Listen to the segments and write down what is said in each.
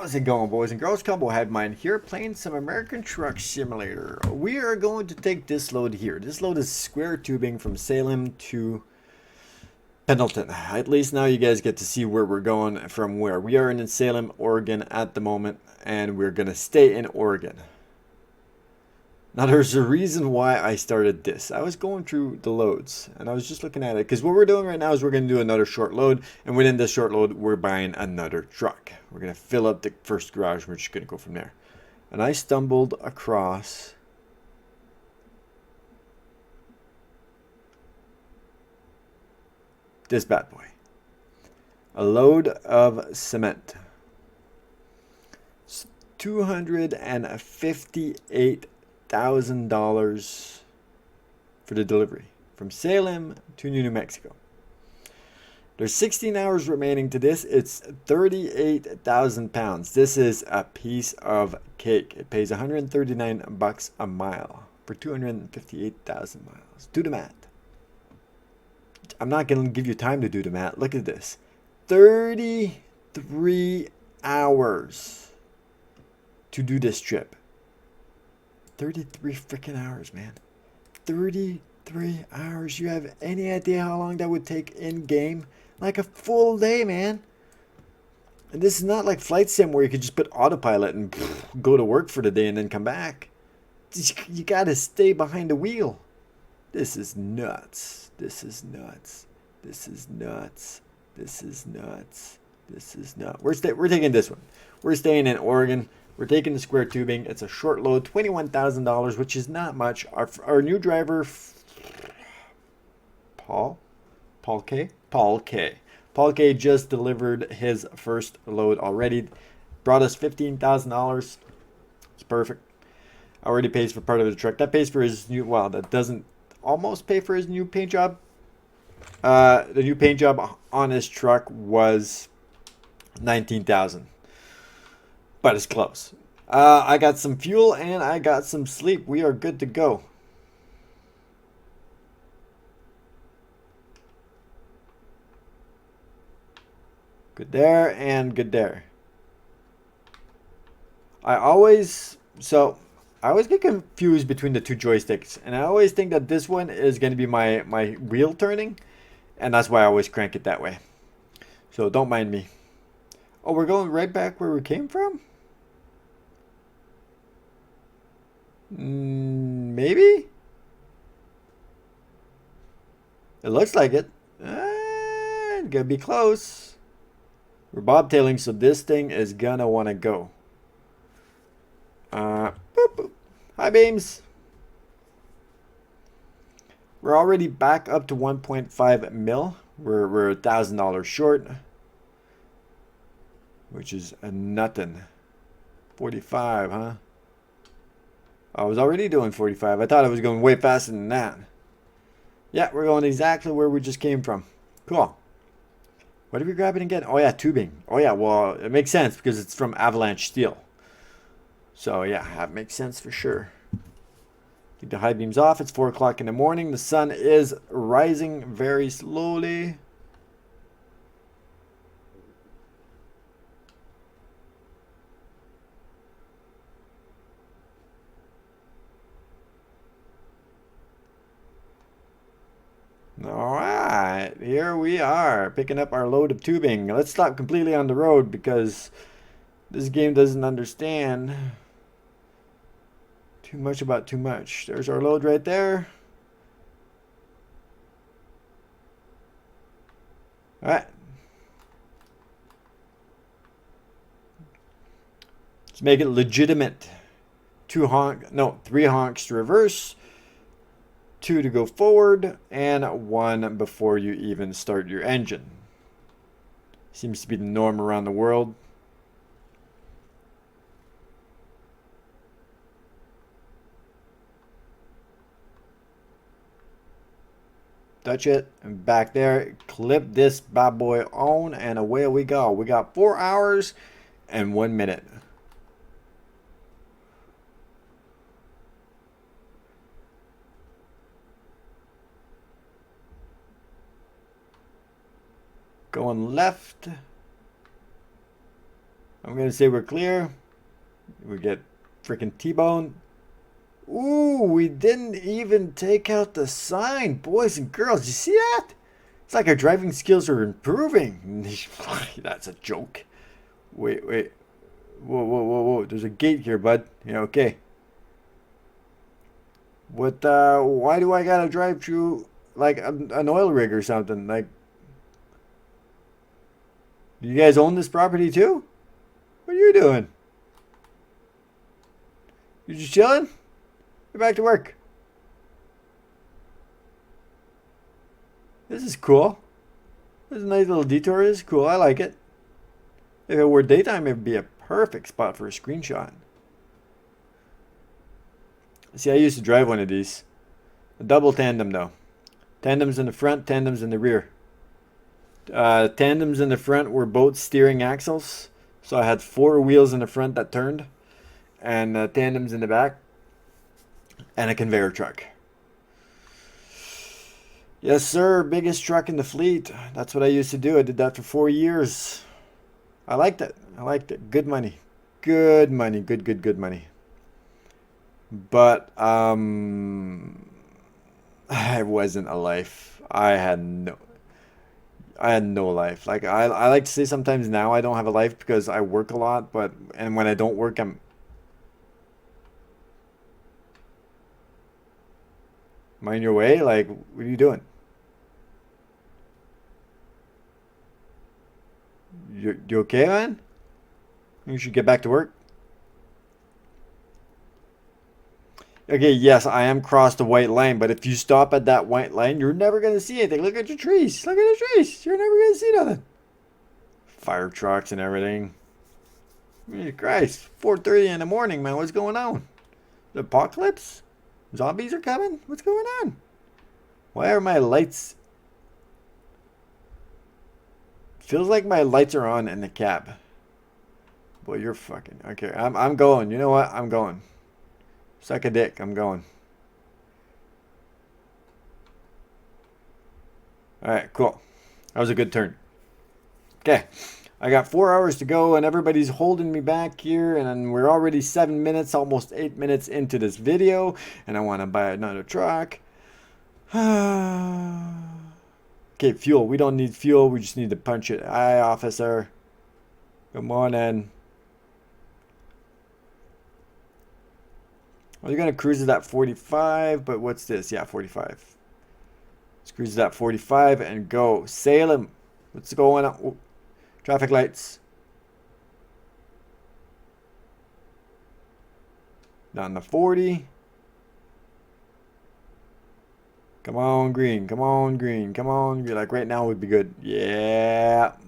How's it going, boys and girls? Combo Hivemind here, playing some American Truck Simulator. We are going to take this load here. This load is square tubing from Salem to Pendleton. At least now you guys get to see where we're going from where. We are in Salem, Oregon at the moment, and we're going to stay in Oregon. Now, there's a reason why I started this. I was going through the loads, and I was just looking at it. Because what we're doing right now is we're going to do another short load. And within this short load, we're buying another truck. We're going to fill up the first garage. We're just going to go from there. And I stumbled across this bad boy. A load of cement. It's $258,000 for the delivery from Salem to New Mexico. There's 16 hours remaining to this. It's 38,000 pounds. This is a piece of cake. It pays 139 bucks a mile for 258,000 miles. Do the math. I'm not going to give you time to do the math. Look at this. 33 hours to do this trip. 33 freaking hours, man. 33 hours. You have any idea how long that would take in game? Like a full day, man. And this is not like flight sim where you could just put autopilot and go to work for the day and then come back. You gotta stay behind the wheel. This is nuts. This is nuts. This is nuts. This is nuts. This is nuts. We're taking this one. We're staying in Oregon. We're taking the square tubing. It's a short load, $21,000, which is not much. Our new driver, Paul K, just delivered his first load already. Brought us $15,000. It's perfect. Already pays for part of the truck. That pays for his new, well, that doesn't almost pay for his new paint job. The new paint job on his truck was $19,000. But it's close. I got some fuel and I got some sleep. We are good to go. Good there and good there. I always get confused between the two joysticks, and I always think that this one is going to be my wheel turning, and that's why I always crank it that way. So don't mind me. Oh, we're going right back where we came from? Maybe? It looks like it. Gonna be close. We're bobtailing, so this thing is gonna want to go. Boop, boop. Hi, beams. We're already back up to 1.5 mil. We're $1,000 short, which is a nothing. 45, huh? I was already doing 45. I thought I was going way faster than that. Yeah, we're going exactly where we just came from. Cool. What are we grabbing again? Oh, yeah, tubing. Oh, yeah, well, it makes sense because it's from Avalanche Steel. So, yeah, that makes sense for sure. Keep the high beams off. It's 4 o'clock in the morning. The sun is rising very slowly. All right, here we are, picking up our load of tubing. Let's stop completely on the road because this game doesn't understand too much about too much. There's our load right there. All right. Let's make it legitimate. 3 honks to reverse. 2 to go forward, and 1 before you even start your engine. Seems to be the norm around the world. Touch it, and back there, clip this bad boy on, and away we go. We got 4 hours and 1 minute. Going left. I'm going to say we're clear. We get freaking T-bone. Ooh, we didn't even take out the sign. Boys and girls, you see that? It's like our driving skills are improving. That's a joke. Wait, wait. Whoa, whoa, whoa, whoa. There's a gate here, bud. Yeah, okay. What, why do I gotta drive through, like, an oil rig or something? Like, do you guys own this property too? What are you doing? You just chilling? Get back to work. This is cool. This is a nice little detour. This is cool. I like it. If it were daytime, it would be a perfect spot for a screenshot. See, I used to drive one of these. A double tandem, though. Tandems in the front, tandems in the rear. Tandems in the front were both steering axles. So I had 4 wheels in the front that turned. And tandems in the back. And a conveyor truck. Yes, sir. Biggest truck in the fleet. That's what I used to do. I did that for 4 years. I liked it. I liked it. Good money. Good money. Good money. But, I wasn't a life. I had no life. Like, I like to say sometimes now I don't have a life because I work a lot, and when I don't work, I'm... Mind your way? Like, what are you doing? You okay, man? You should get back to work. Okay, yes, I am crossed the white line, but if you stop at that white line, you're never going to see anything. Look at your trees. Look at the trees. You're never going to see nothing. Fire trucks and everything. Jesus Christ. 4:30 in the morning, man. What's going on? The apocalypse? Zombies are coming? What's going on? Why are my lights... Feels like my lights are on in the cab. Boy, you're fucking... Okay, I'm going. You know what? I'm going. Suck a dick. I'm going. Alright, cool. That was a good turn. Okay. I got 4 hours to go and everybody's holding me back here. And we're already 7 minutes, almost 8 minutes into this video. And I want to buy another truck. Okay, fuel. We don't need fuel. We just need to punch it. Aye, officer. Good morning. Well, you're going to cruise it at 45, but what's this? Yeah, 45. Let's cruise it at 45 and go. Salem. What's going on? Oh, traffic lights. Down to 40. Come on, green. Come on, green. Come on. You're like, right now would be good. Yeah. That's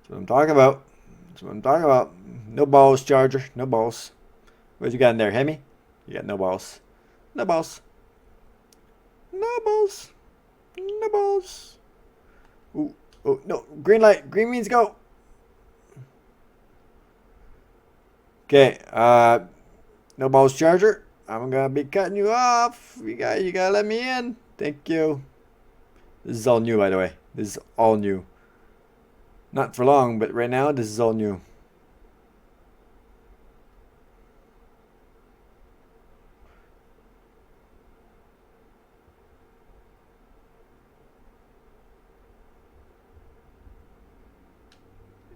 what I'm talking about. That's what I'm talking about. No balls, Charger. No balls. What you got in there, Hemi? You got no balls. No balls. No balls. No balls. Ooh. Oh, no. Green light. Green means go. Okay. No balls, Charger. I'm gonna be cutting you off. You gotta let me in. Thank you. This is all new, by the way. This is all new. Not for long, but right now, this is all new.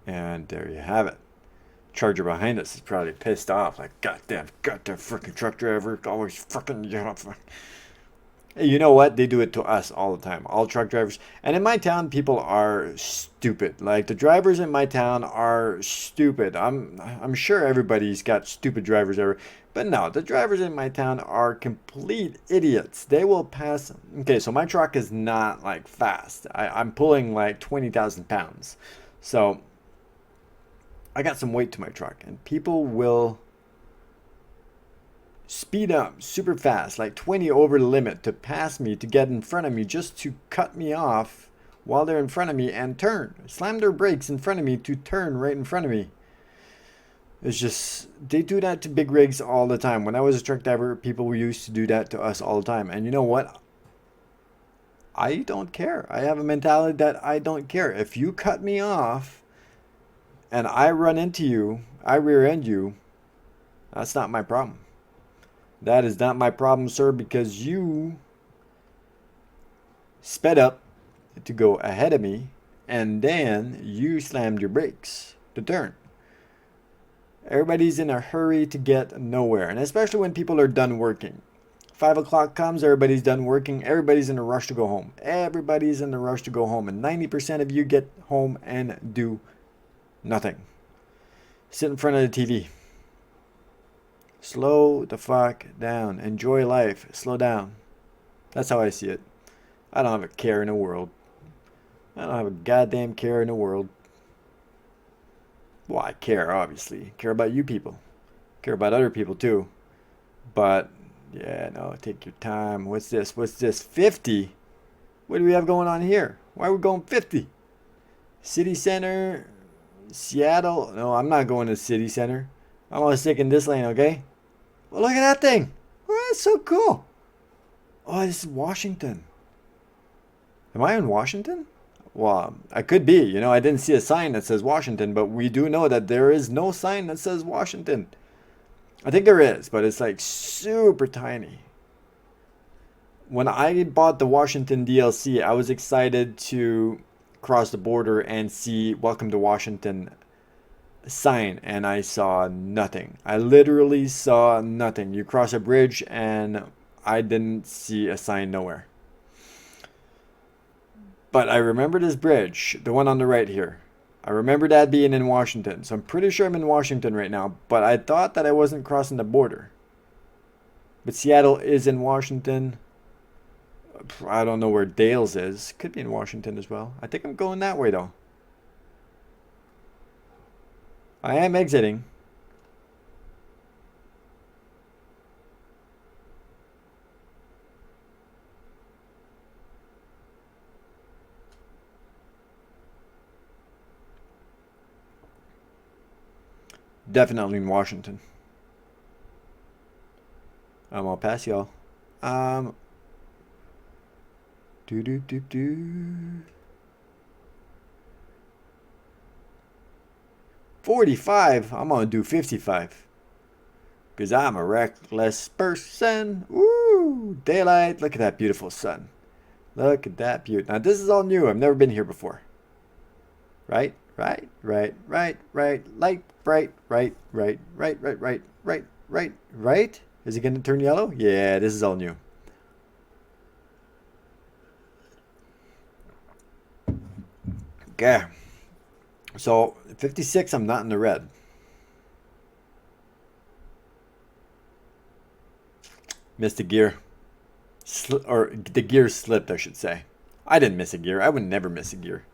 And there you have it. Charger behind us is probably pissed off. Like, goddamn freaking truck driver. Always freaking... Hey, you know what? They do it to us all the time. All truck drivers. And in my town, people are stupid. Like, the drivers in my town are stupid. I'm sure everybody's got stupid drivers ever. But no, the drivers in my town are complete idiots. They will pass... Okay, so my truck is not, like, fast. I'm pulling, like, 20,000 pounds. So... I got some weight to my truck, and people will speed up super fast, like 20 over the limit, to pass me, to get in front of me, just to cut me off while they're in front of me and turn. Slam their brakes in front of me to turn right in front of me. It's just, they do that to big rigs all the time. When I was a truck driver, people used to do that to us all the time. And you know what? I don't care. I have a mentality that I don't care. If you cut me off... and I run into you, I rear end you, that's not my problem. That is not my problem, sir, because you sped up to go ahead of me, and then you slammed your brakes to turn. Everybody's in a hurry to get nowhere, and especially when people are done working. 5 o'clock comes, everybody's done working, everybody's in a rush to go home. Everybody's in a rush to go home, and 90% of you get home and do nothing. Sit in front of the TV. Slow the fuck down. Enjoy life. Slow down. That's how I see it. I don't have a care in the world. I don't have a goddamn care in the world. Well, I care, obviously. Care about you people. Care about other people, too. But, yeah, no, take your time. What's this? What's this? 50? What do we have going on here? Why are we going 50? City Center, Seattle. No, I'm not going to City Center. I'm gonna stick in this lane, okay? Well, look at that thing. Oh, that's so cool. Oh, this is Washington. Am I in Washington? Well, I could be. You know, I didn't see a sign that says Washington, but we do know that there is no sign that says Washington. I think there is, but it's like super tiny. When I bought the Washington DLC, I was excited to cross the border and see Welcome to Washington sign, and I saw nothing. I literally saw nothing. You cross a bridge and I didn't see a sign nowhere. But I remember this bridge, the one on the right here. I remember that being in Washington, so I'm pretty sure I'm in Washington right now, but I thought that I wasn't crossing the border. But Seattle is in Washington. I don't know where Dales is. Could be in Washington as well. I think I'm going that way though. I am exiting. Definitely in Washington. I'll pass y'all. Do do do do. 45. I'm gonna do 55. Because I'm a reckless person. Woo! Daylight. Look at that beautiful sun. Look at that beauty. Now this is all new. I've never been here before. Right? Right? Right? Right? Right? Light bright. Right? Right? Right? Right? Right? Right? Right? Right? Is it gonna turn yellow? Yeah, this is all new. Okay. So 56, I'm not in the red. Missed a gear. Or the gear slipped, I should say. I didn't miss a gear. I would never miss a gear.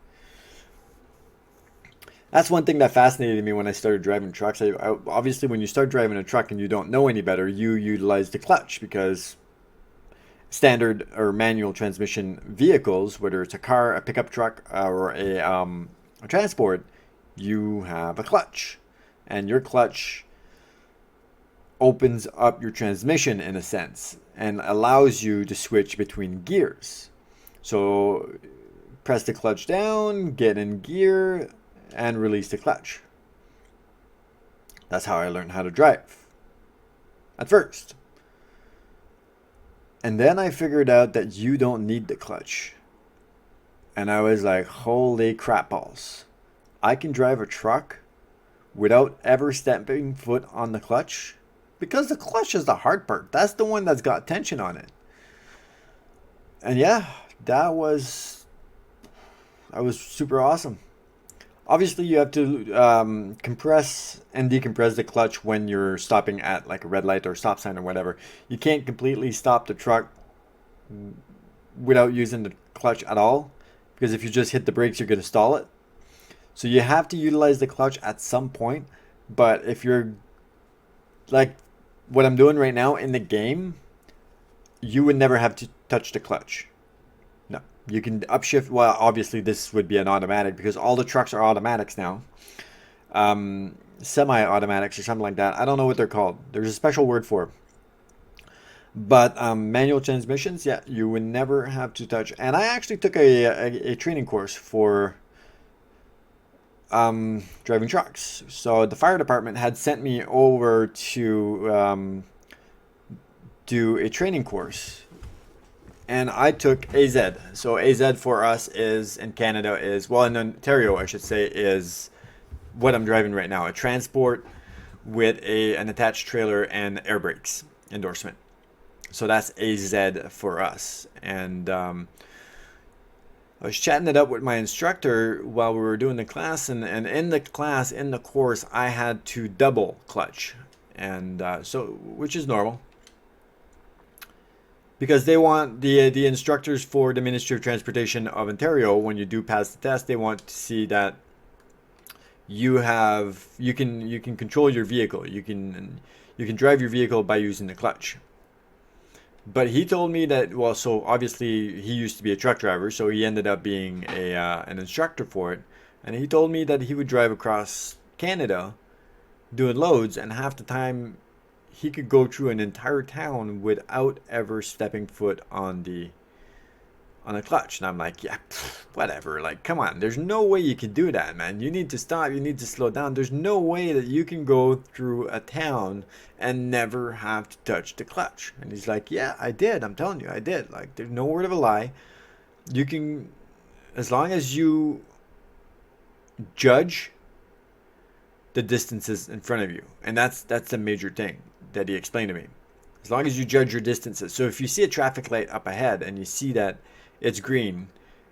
That's one thing that fascinated me when I started driving trucks. Obviously, when you start driving a truck and you don't know any better, you utilize the clutch because standard or manual transmission vehicles, whether it's a car, a pickup truck, or a transport, you have a clutch. And your clutch opens up your transmission in a sense and allows you to switch between gears. So press the clutch down, get in gear, and release the clutch. That's how I learned how to drive at first. And then I figured out that you don't need the clutch. And I was like, holy crap balls. I can drive a truck without ever stepping foot on the clutch. Because the clutch is the hard part. That's the one that's got tension on it. And yeah, that was super awesome. Obviously, you have to compress and decompress the clutch when you're stopping at like a red light or stop sign or whatever. You can't completely stop the truck without using the clutch at all. Because if you just hit the brakes, you're going to stall it. So you have to utilize the clutch at some point. But if you're like what I'm doing right now in the game, you would never have to touch the clutch. No, you can upshift. Well, obviously this would be an automatic because all the trucks are automatics now. Semi-automatics or something like that. I don't know what they're called. There's a special word for it. But manual transmissions, yeah, you would never have to touch. And I actually took a training course for driving trucks. So the fire department had sent me over to do a training course, and I took AZ. So AZ for us is in Canada is, well, in Ontario I should say, is what I'm driving right now, a transport with an attached trailer and air brakes endorsement. So that's AZ for us. And I was chatting it up with my instructor while we were doing the class, and in the class, in the course, I had to double clutch, and which is normal, because they want the instructors for the Ministry of Transportation of Ontario, when you do pass the test, they want to see that you can control your vehicle, you can drive your vehicle by using the clutch. But he told me that, well, so obviously he used to be a truck driver, so he ended up being an instructor for it. And he told me that he would drive across Canada doing loads, and half the time he could go through an entire town without ever stepping foot on the clutch. And I'm like, yeah, whatever. Like, come on. There's no way you can do that, man. You need to stop. You need to slow down. There's no way that you can go through a town and never have to touch the clutch. And he's like, yeah, I did. I'm telling you, I did. Like, there's no word of a lie. You can, as long as you judge the distances in front of you. And that's the major thing that he explained to me. As long as you judge your distances. So if you see a traffic light up ahead and you see that it's green,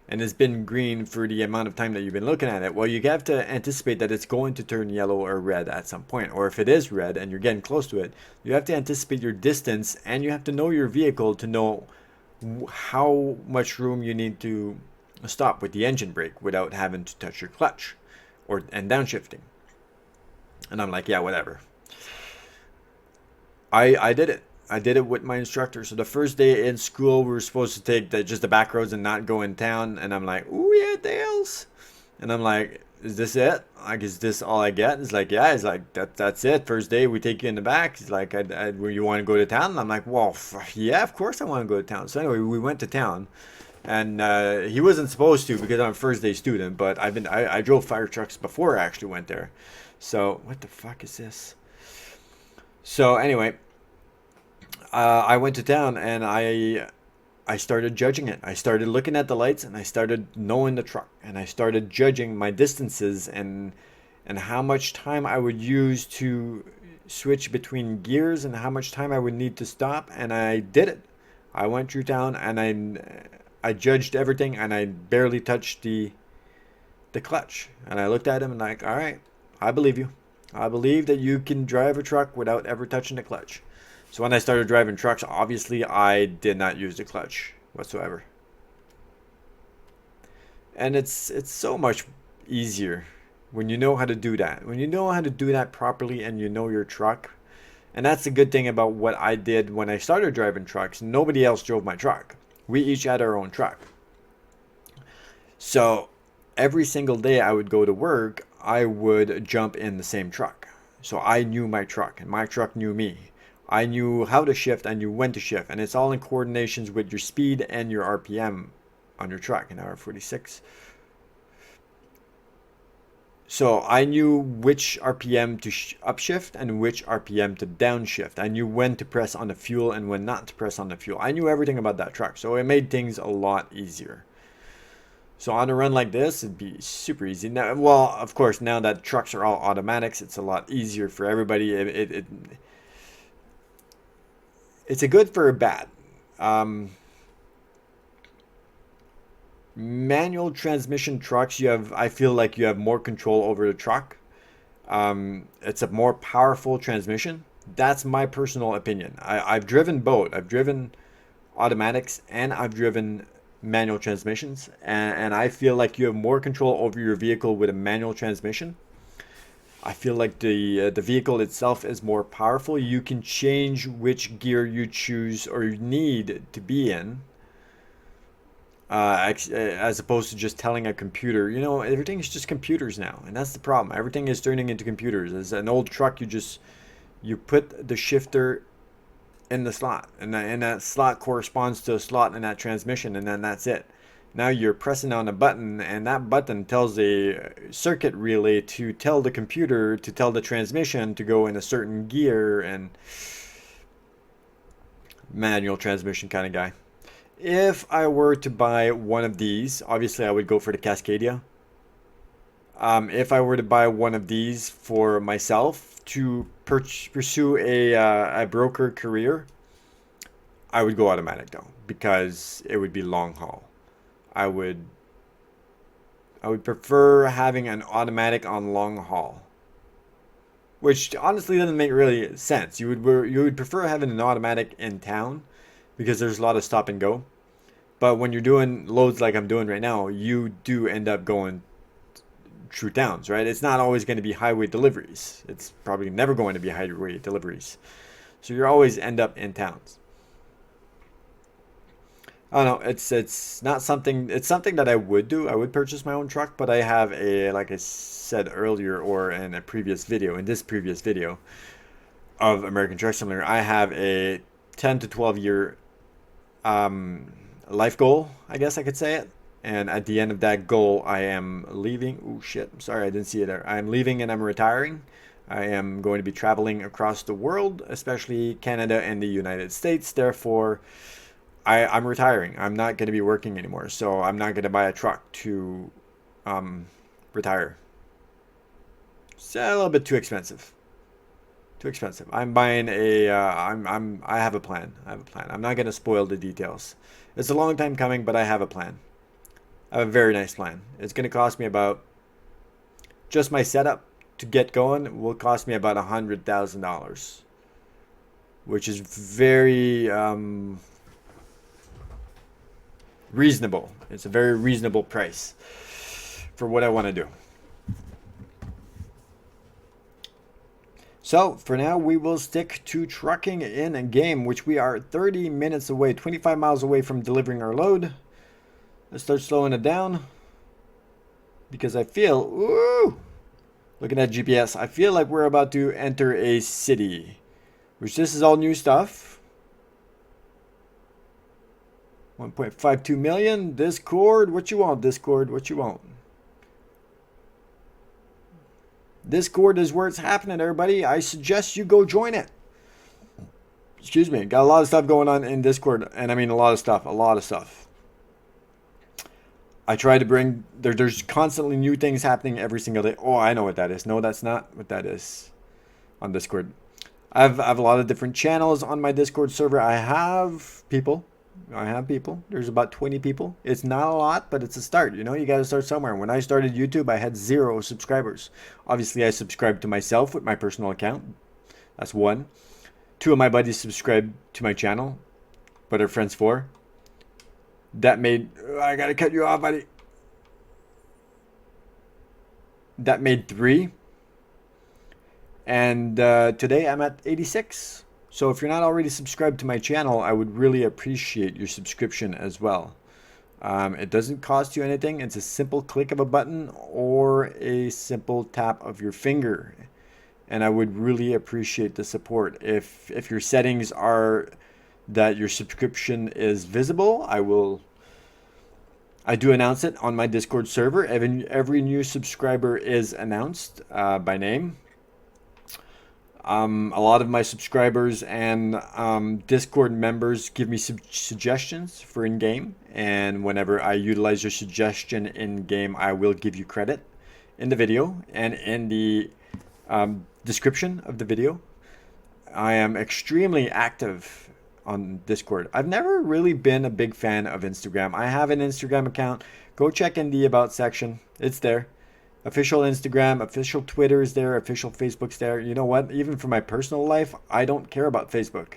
and it's been green for the amount of time that you've been looking at it, well, you have to anticipate that it's going to turn yellow or red at some point. Or if it is red and you're getting close to it, you have to anticipate your distance, and you have to know your vehicle to know how much room you need to stop with the engine brake without having to touch your clutch and downshifting. And I'm like, yeah, whatever. I did it. I did it with my instructor. So the first day in school, we were supposed to take just the back roads and not go in town. And I'm like, ooh, yeah, Dales. And I'm like, is this it? Like, is this all I get? He's like, yeah. He's like, that's it. First day, we take you in the back. He's like, you want to go to town? And I'm like, well, yeah, of course I want to go to town. So anyway, we went to town. And he wasn't supposed to, because I'm a first day student. But I drove fire trucks before I actually went there. So what the fuck is this? So anyway, I went to town, and I started judging it. I started looking at the lights, and I started knowing the truck, and I started judging my distances and how much time I would use to switch between gears and how much time I would need to stop. And I did it. I went through town, and I judged everything, and I barely touched the clutch. And I looked at him and like, all right, I believe you. I believe that you can drive a truck without ever touching the clutch. So when I started driving trucks, obviously I did not use the clutch whatsoever. And it's so much easier when you know how to do that. When you know how to do that properly and you know your truck. And that's the good thing about what I did when I started driving trucks. Nobody else drove my truck. We each had our own truck. So every single day I would go to work, I would jump in the same truck. So I knew my truck, and my truck knew me. I knew how to shift, I knew when to shift, and it's all in coordinations with your speed and your RPM on your truck, an hour 46. So I knew which RPM to upshift and which RPM to downshift. I knew when to press on the fuel and when not to press on the fuel. I knew everything about that truck, so it made things a lot easier. So on a run like this, it'd be super easy. Now, well, of course, now that trucks are all automatics, it's a lot easier for everybody. It's a good for a bad. Manual transmission trucks, I feel like you have more control over the truck. It's a more powerful transmission. That's my personal opinion. I've driven both. I've driven automatics and I've driven manual transmissions, and I feel like you have more control over your vehicle with a manual transmission. I feel like the vehicle itself is more powerful. You can change which gear you choose or you need to be in, as opposed to just telling a computer. You know, everything is just computers now, and that's the problem. Everything is turning into computers. As an old truck, you put the shifter in the slot, and that slot corresponds to a slot in that transmission, and then that's it. Now you're pressing on a button, and that button tells a circuit relay to tell the computer to tell the transmission to go in a certain gear, and manual transmission kind of guy. If I were to buy one of these, obviously I would go for the Cascadia. If I were to buy one of these for myself to pursue a broker career, I would go automatic though, because it would be long haul. I would prefer having an automatic on long haul, which honestly doesn't make really sense. You would prefer having an automatic in town because there's a lot of stop and go. But when you're doing loads like I'm doing right now, you do end up going true towns, right? It's not always going to be highway deliveries. It's probably never going to be highway deliveries. So you always end up in towns. I don't know. It's not something. It's something that I would do. I would purchase my own truck, but I have a, like I said earlier, or in a previous video, in this previous video of American Truck Simulator, I have a 10 to 12 year life goal, I guess I could say it. And at the end of that goal, I am leaving. Oh shit! I'm sorry, I didn't see it there. I'm leaving and I'm retiring. I am going to be traveling across the world, especially Canada and the United States. Therefore, I'm retiring. I'm not going to be working anymore, so I'm not going to buy a truck to retire. It's a little bit too expensive. Too expensive. I'm buying a. I have a plan. I have a plan. I'm not going to spoil the details. It's a long time coming, but I have a plan. I have a very nice plan. It's going to cost me about, just my setup to get going will cost me about $100,000, which is very reasonable. It's a very reasonable price for what I want to do. So for now, we will stick to trucking in a game, which we are 30 minutes away, 25 miles away from delivering our load. Let's start slowing it down because I feel, ooh, looking at GPS, I feel like we're about to enter a city, which this is all new stuff. 1.52 million. Discord, what you want, Discord? What you want? Discord is where it's happening, everybody. I suggest you go join it. Excuse me. Got a lot of stuff going on in Discord, and I mean a lot of stuff. I try to bring, there's constantly new things happening every single day. Oh, I know what that is. No, that's not what that is on Discord. I have a lot of different channels on my Discord server. I have people. There's about 20 people. It's not a lot, but it's a start. You know, you got to start somewhere. When I started YouTube, I had 0 subscribers. Obviously, I subscribed to myself with my personal account. That's 1. 2 of my buddies subscribed to my channel, but are friends 4. That made, I got to cut you off, buddy. That made 3. And today I'm at 86. So if you're not already subscribed to my channel, I would really appreciate your subscription as well. It doesn't cost you anything. It's a simple click of a button or a simple tap of your finger. And I would really appreciate the support. If your settings are that your subscription is visible, I do announce it on my Discord server. Every new subscriber is announced by name. A lot of my subscribers and Discord members give me suggestions for in-game, and whenever I utilize your suggestion in-game, I will give you credit in the video and in the description of the video. I am extremely active on Discord. I've never really been a big fan of Instagram. I have an Instagram account. Go check in the About section. It's there. Official Instagram, official Twitter is there, official Facebook's there. You know what? Even for my personal life, I don't care about Facebook.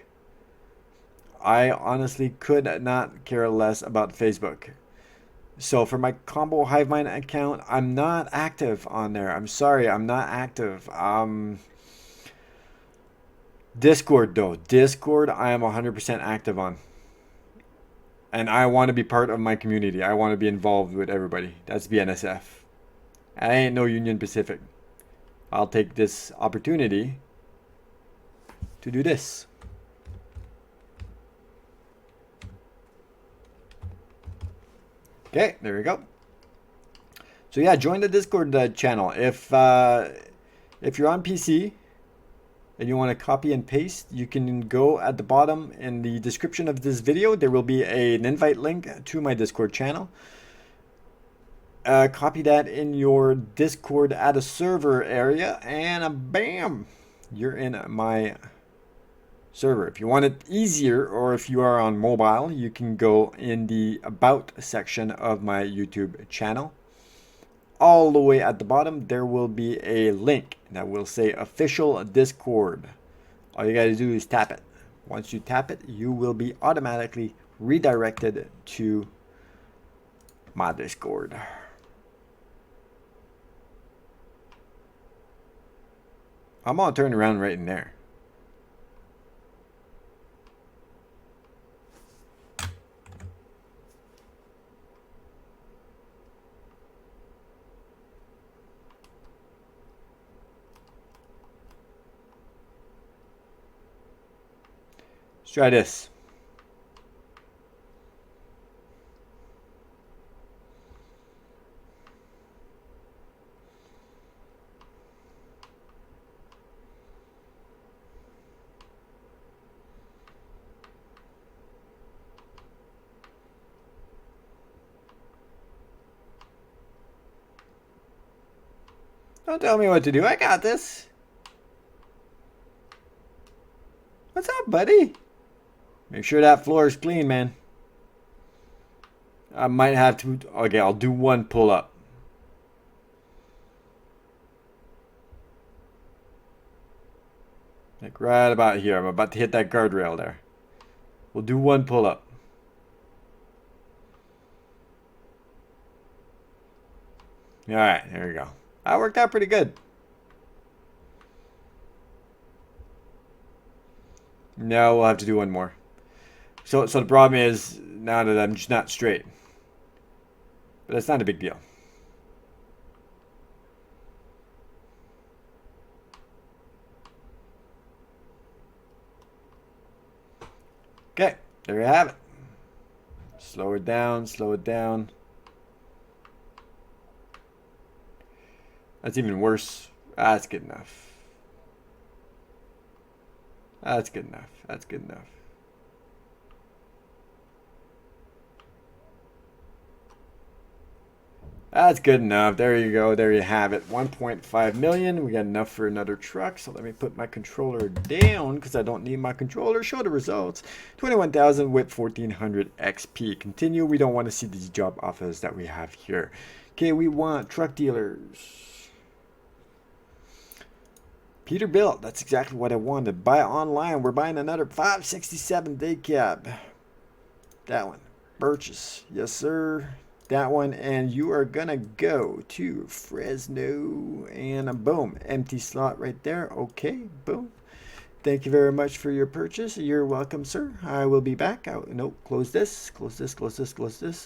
I honestly could not care less about Facebook. So for my Combo Hivemind account, I'm not active on there. I'm sorry, I'm not active. Discord though. Discord I am 100% active on. And I want to be part of my community. I want to be involved with everybody. That's BNSF. I ain't no Union Pacific. I'll take this opportunity to do this. Okay, there we go. So yeah, join the Discord channel. If you're on PC and you want to copy and paste, you can go at the bottom in the description of this video. There will be an invite link to my Discord channel. Copy that in your Discord at a server area, and bam, you're in my server. If you want it easier, or if you are on mobile, you can go in the About section of my YouTube channel. All the way at the bottom, there will be a link that will say Official Discord. All you got to do is tap it. Once you tap it, you will be automatically redirected to my Discord. I'm gonna turn around right in there. Let's try this. Don't tell me what to do. I got this. What's up, buddy? Make sure that floor is clean, man. I might have to... Okay, I'll do one pull-up. Like right about here. I'm about to hit that guardrail there. We'll do one pull-up. Alright, there we go. That worked out pretty good. No, we'll have to do one more. So the problem is now that I'm just not straight. But that's not a big deal. Okay, there you have it. Slow it down, slow it down. That's even worse. That's good enough. That's good enough. That's good enough. That's good enough. There you go. There you have it. 1.5 million. We got enough for another truck. So let me put my controller down because I don't need my controller. Show the results. 21,000 with 1,400 XP. Continue. We don't want to see these job offers that we have here. Okay, we want truck dealers. Peterbilt. That's exactly what I wanted. Buy online. We're buying another 567 day cab. That one. Purchase. Yes, sir. That one, and you are gonna go to Fresno, and boom, empty slot right there. Okay, boom. Thank you very much for your purchase. You're welcome, sir. I will be back. Nope, close this, close this, close this, close this.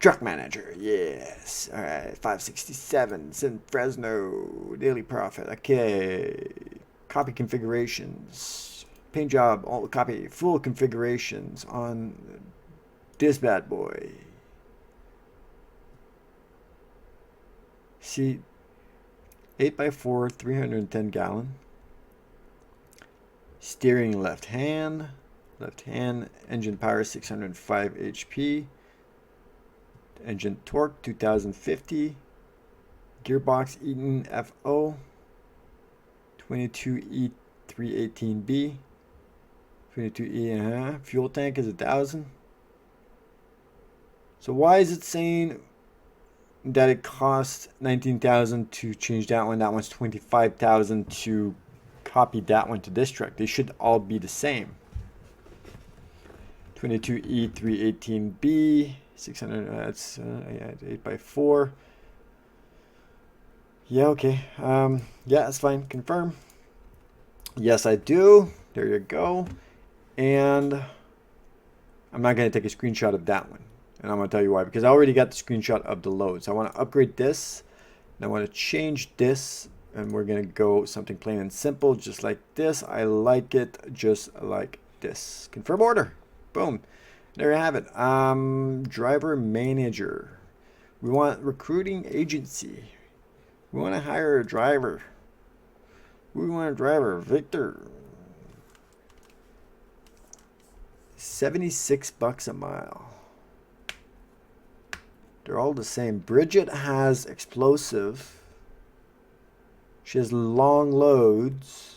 Truck manager, yes. All right, 567. It's in Fresno. Daily profit. Okay. Copy configurations. Paint job, all copy, full configurations on this bad boy. See, 8x4, 310 gallon. Steering left hand, engine power 605 HP. Engine torque 2050. Gearbox Eaton FO 22E318B. 22E, fuel tank is 1,000. So why is it saying that it costs 19,000 to change that one? That one's 25,000 to copy that one to this truck. They should all be the same. 22E318B, 600. That's 8x4. Yeah, okay. Yeah, that's fine. Confirm. Yes, I do. There you go. And I'm not going to take a screenshot of that one. And I'm going to tell you why. Because I already got the screenshot of the load. So I want to upgrade this. And I want to change this. And we're going to go something plain and simple. Just like this. I like it just like this. Confirm order. Boom. There you have it. Driver manager. We want recruiting agency. We want to hire a driver. We want a driver. Victor. 76 bucks a mile. They're all the same. Bridget has explosive. She has long loads.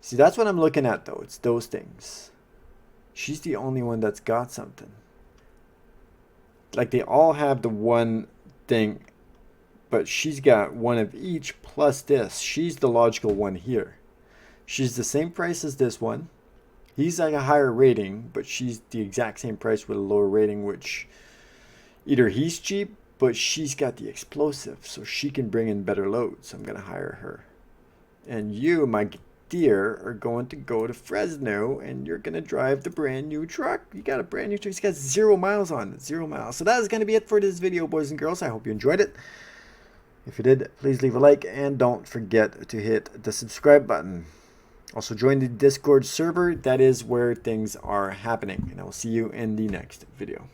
See, that's what I'm looking at, though. It's those things. She's the only one that's got something. Like, they all have the one thing, but she's got one of each plus this. She's the logical one here. She's the same price as this one. He's like a higher rating, but she's the exact same price with a lower rating, which either he's cheap, but she's got the explosive, so she can bring in better loads. So I'm going to hire her. And you, my dear, are going to go to Fresno, and you're going to drive the brand new truck. You got a brand new truck. It's got 0 miles on it. 0 miles. So that is going to be it for this video, boys and girls. I hope you enjoyed it. If you did, please leave a like, and don't forget to hit the subscribe button. Also, join the Discord server. That is where things are happening. And I will see you in the next video.